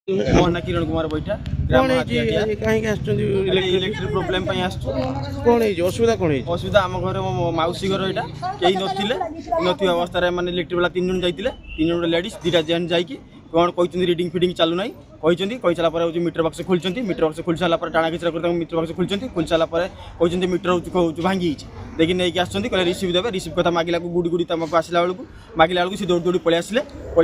मो ना किरण कुमार बैठा इलेक्ट्रिक प्रोब्लेम कौन असुविधा असुविधा आम घर मो मौसी घर यहाँ कहीं नथिले अवस्था माने इलेक्ट्रिक वाला 3 जन जाइए 3 जन लेडीज 2टा जेन्ट्स जाइए कौन कहते रिडिंग फिडिंग चलू ना कही सारापर हूँ मीटर बक्स खोलते मीटर बक्स खोल सारापर टाणा खिचरा कर मीटर बक्स खोलते खोल सारापर कहते मीटर हूँ भांगी देखिए नहीं आसते कहले रिसीव देवे रिसीव कथा मागिला गुड़ी गुड़ी तुमको आसला बेलू मागिला बेलू सी दौड़ दौड़ी पलि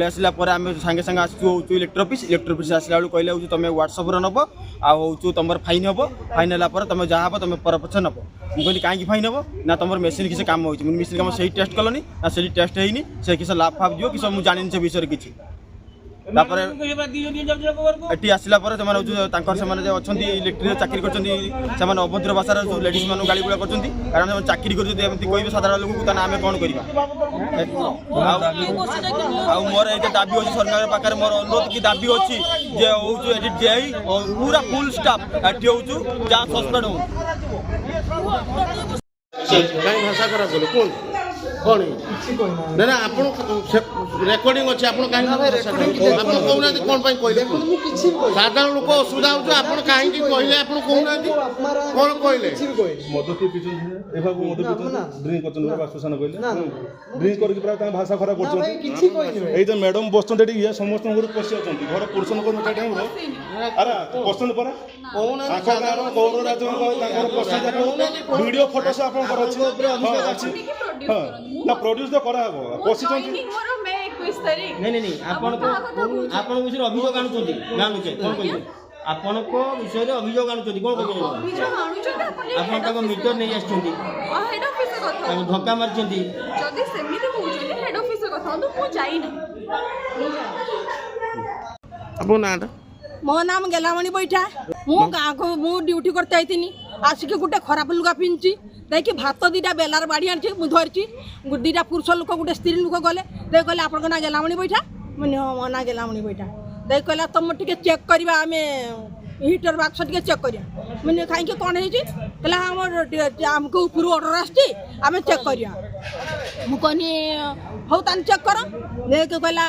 आसला आम सागे सागे आसू इलेक्ट्रिक ऑफिस आसला बेलू कहले हूँ तुम व्हाट्सअप नब आउ तुम फाइन हम फाइन है तुम जहाँ हम तुम परपक्ष नब मुझे कहीं फाइन हम ना तुम मेसीन किसी काम हो मेसीन कम से टेस्ट कलनी ना से टेस्ट होनी से किसी लाभ फाभ दिव कि मुझे जानी से विषय किसी एटी आसला अच्छा इलेक्ट्रिक चाकरी कर अभद्र भाषार लेडीज मान गाड़ी गुड़ा कर कारण चाकरी कहे साधारण लोक आम कौन करवा मोर ये दाबी अच्छी सरकार पाखे मोर अनुरोध कि दाबी अच्छी जे हूँ पूरा फुल स्टाफ एटी हूँ जहाँ सस्पेंड हो भाषा खराब कल कौन कौन ना ना आप रेकर्डिंग अच्छे आप कहना कौन कहले साधारण लोक असुविधा हो कहीं कहले आप कहना कौन कहले भाषा खराब कर मैडम बस ये समस्त घर पशि घर पुरुष लोग पसंद पड़ा वीडियो फोटो से आप ना प्रोड्यूस तो करा पशि नहीं आपण विषय अभियोग आणुचंती गाँ विषय कौन कहते आपण विषय अभियोग आणुचंती कौन कहते आपण मीटर नहीं आछंती धक्का मारचंती जदी सेमिति होउचंती हेड ऑफिस कथा मु जाई ना आपन नाटा मो नाम गेलामणि बैठा मु गाँ को मु ड्यूटी करते आईथिनी आसिक गोटे खराब लुगा पिंची देखिए भात 2टा बेलार बाड़ी आनी धरची 2टा पुरुष लोक गोटे स्त्री लोक गले देख कहले आप ना गेलामणि बैठा मुझे मो ना गेलामणि बैठा देख कहला तुम टे चेक करवा आम हिटर बाक्स टे चेक करा मुझे कहीं कौन है आमको ऊपर ऑर्डर आम चेक करा मुझे हौ तान चेक कर देख कहला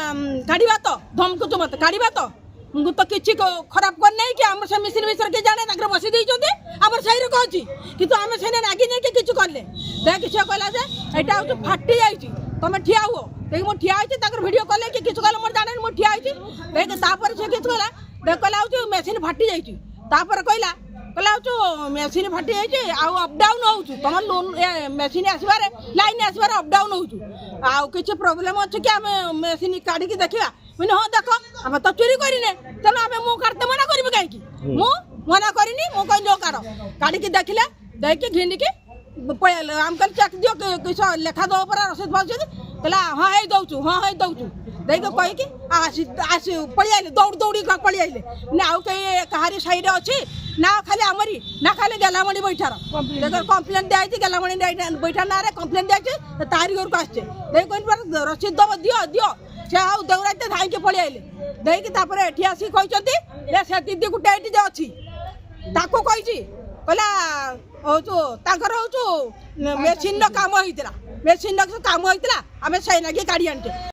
काढ़ा तो धमकुच मत काढ़ा तो मुझे तो किसी खराब करना कि आम से मिशन विषय के जाने बसी देते आम सही कहची कि आम से नागी नहीं कि कले देख सी कहला यहाँ हूँ फाटी जाइए तुम ठिया हुआ देख मुझे ठिया भिडियो कले कि किस कल मोर जाने मुझे ठिया देख तापर से किस कहला देख कहला हूँ मेसीन फाटी जाइए कहला कहला हूँ मेसीन फाटी जाइए आउ अपडाउन हो तुम लोन मेसीन आसबार लाइन आसबार अपडाउन हो आउ किसी प्रोब्लेम अच्छे कि आम मेसीन काढ़ी देखा मैंने हाँ देख आम तो चोरी करने तेना आम मु काटते मना करी कहीं मना करनी मु कह काढ़ देखला देख घिनिकी पलि आम कल चेक दियो किस लेखा दो पर रसीद पाँच कहला हाँ है दौचु हाँ है दौचु देख कहीकि आस पलि दौड़ दौड़ी पलि आइले आउ कहीं कहारी साइड अच्छी ना खाली आमरी ना खाली गेलामणि बैठार देख कम्प्लेन दिखाई गेलामणि बैठा ना कम्प्लेन दिखाई तारी घर को आसचे देख कह रसीद दब दियो दियो से आउ दौड़ाते धाई पलि आइले देखिए एटी आसिक कहते से दीदी गोटे ये अच्छी ताको कही कहला हूँ मेसीन काम होता मेसीन काम होता आम से नागे गाड़ी आनते